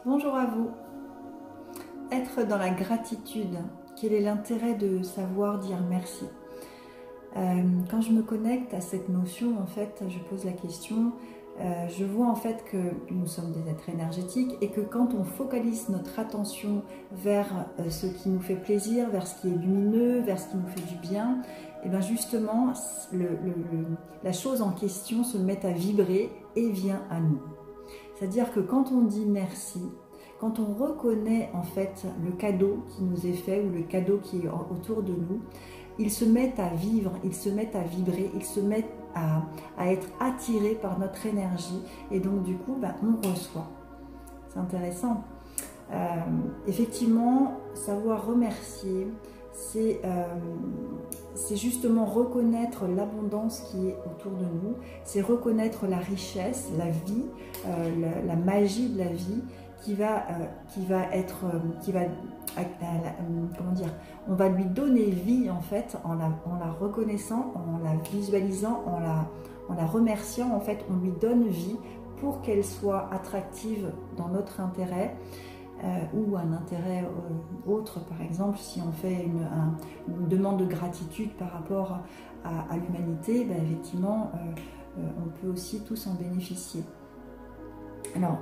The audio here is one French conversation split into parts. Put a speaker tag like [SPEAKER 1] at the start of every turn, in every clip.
[SPEAKER 1] Bonjour à vous. Être dans la gratitude, quel est l'intérêt de savoir dire merci? Quand je me connecte à cette notion, en fait, je pose la question, je vois en fait que nous sommes des êtres énergétiques et que quand on focalise notre attention vers ce qui nous fait plaisir, vers ce qui est lumineux, vers ce qui nous fait du bien, et bien justement, la chose en question se met à vibrer et vient à nous. C'est-à-dire que quand on dit merci, quand on reconnaît en fait le cadeau qui nous est fait ou le cadeau qui est autour de nous, ils se mettent à vivre, ils se mettent à vibrer, ils se mettent à être attirés par notre énergie et donc du coup on reçoit. C'est intéressant. Effectivement, savoir remercier, c'est justement reconnaître l'abondance qui est autour de nous, c'est reconnaître la richesse, la vie, la magie de la vie comment dire, on va lui donner vie en fait en la reconnaissant, en la visualisant, en la remerciant en fait, on lui donne vie pour qu'elle soit attractive dans notre intérêt. Ou un intérêt autre, par exemple, si on fait une demande de gratitude par rapport à l'humanité, effectivement, on peut aussi tous en bénéficier. Alors,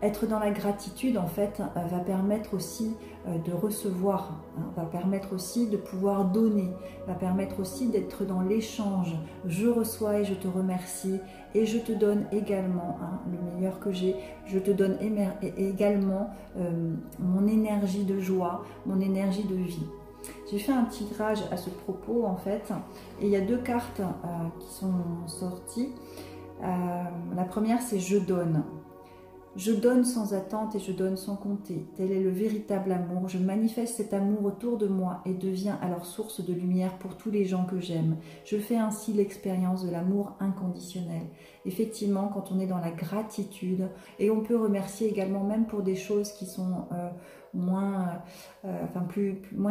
[SPEAKER 1] être dans la gratitude, en fait, va permettre aussi de recevoir, va permettre aussi de pouvoir donner, va permettre aussi d'être dans l'échange. Je reçois et je te remercie et je te donne également le meilleur que j'ai. Je te donne également mon énergie de joie, mon énergie de vie. J'ai fait un petit tirage à ce propos, en fait, et il y a deux cartes qui sont sorties. La première, c'est « Je donne ». Je donne sans attente et je donne sans compter. Tel est le véritable amour. Je manifeste cet amour autour de moi et deviens alors source de lumière pour tous les gens que j'aime. Je fais ainsi l'expérience de l'amour inconditionnel. Effectivement, quand on est dans la gratitude, et on peut remercier également même pour des choses qui sont moins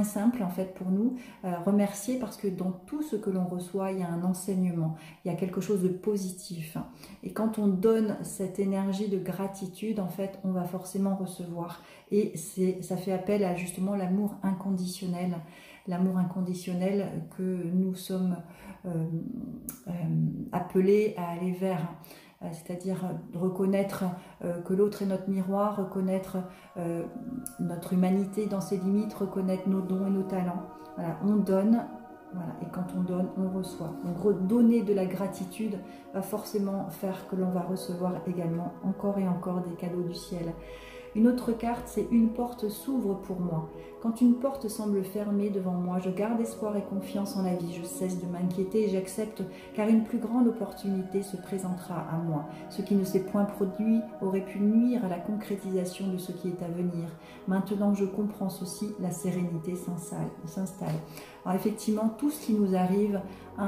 [SPEAKER 1] simples en fait pour nous, remercier parce que dans tout ce que l'on reçoit, il y a un enseignement, il y a quelque chose de positif. Et quand on donne cette énergie de gratitude, en fait, on va forcément recevoir. Et ça fait appel à justement l'amour inconditionnel. L'amour inconditionnel que nous sommes appelés à aller vers. C'est-à-dire reconnaître que l'autre est notre miroir, reconnaître notre humanité dans ses limites, reconnaître nos dons et nos talents. Voilà, on donne. Voilà, et quand on donne, on reçoit. Donc donner de la gratitude va forcément faire que l'on va recevoir également encore et encore des cadeaux du ciel. Une autre carte, c'est « Une porte s'ouvre pour moi ». Quand une porte semble fermée devant moi, je garde espoir et confiance en la vie. Je cesse de m'inquiéter et j'accepte car une plus grande opportunité se présentera à moi. Ce qui ne s'est point produit aurait pu nuire à la concrétisation de ce qui est à venir. Maintenant que je comprends ceci, la sérénité s'installe. Alors effectivement, tout ce qui nous arrive,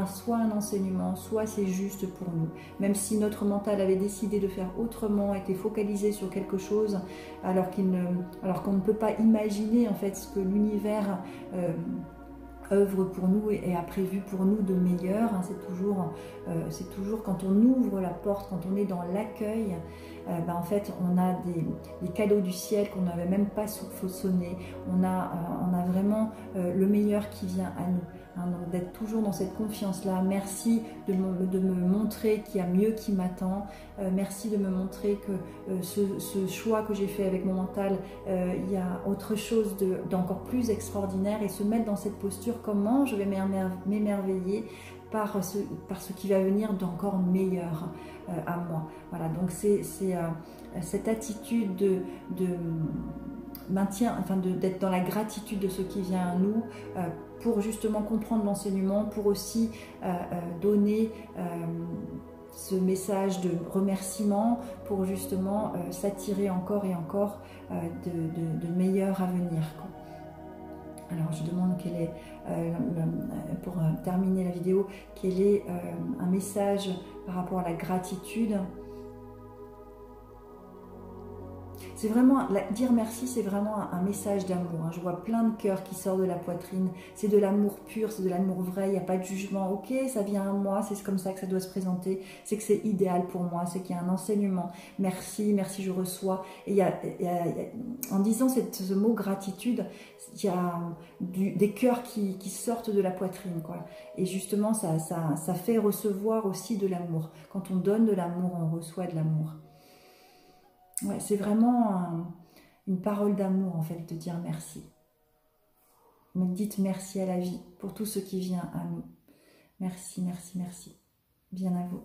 [SPEAKER 1] soit un enseignement, soit c'est juste pour nous. Même si notre mental avait décidé de faire autrement, était focalisé sur quelque chose, alors qu'on ne peut pas imaginer en fait ce que l'univers œuvre pour nous et a prévu pour nous de meilleur. C'est toujours quand on ouvre la porte, quand on est dans l'accueil, en fait on a des cadeaux du ciel qu'on n'avait même pas soupçonné. On a vraiment le meilleur qui vient à nous. Donc d'être toujours dans cette confiance-là. Merci de me montrer qu'il y a mieux qui m'attend. Merci de me montrer que ce choix que j'ai fait avec mon mental, il y a autre chose d'encore plus extraordinaire, et se mettre dans cette posture, comment je vais m'émerveiller par ce qui va venir d'encore meilleur à moi. Voilà, donc c'est cette attitude de maintien, d'être dans la gratitude de ce qui vient à nous, pour justement comprendre l'enseignement, pour aussi donner ce message de remerciement, pour justement s'attirer encore et encore de meilleurs à venir, quoi. Alors je demande quel est, pour terminer la vidéo, quel est un message par rapport à la gratitude. C'est vraiment, dire merci, c'est vraiment un message d'amour. Hein. Je vois plein de cœurs qui sortent de la poitrine. C'est de l'amour pur, c'est de l'amour vrai. Il n'y a pas de jugement. Ok, ça vient à moi, c'est comme ça que ça doit se présenter. C'est que c'est idéal pour moi, c'est qu'il y a un enseignement. Merci, merci, je reçois. Et en disant ce mot gratitude, il y a des cœurs qui sortent de la poitrine, quoi. Et justement, ça fait recevoir aussi de l'amour. Quand on donne de l'amour, on reçoit de l'amour. Ouais, c'est vraiment une parole d'amour, en fait, de dire merci. Dites merci à la vie pour tout ce qui vient à nous. Merci, merci, merci. Bien à vous.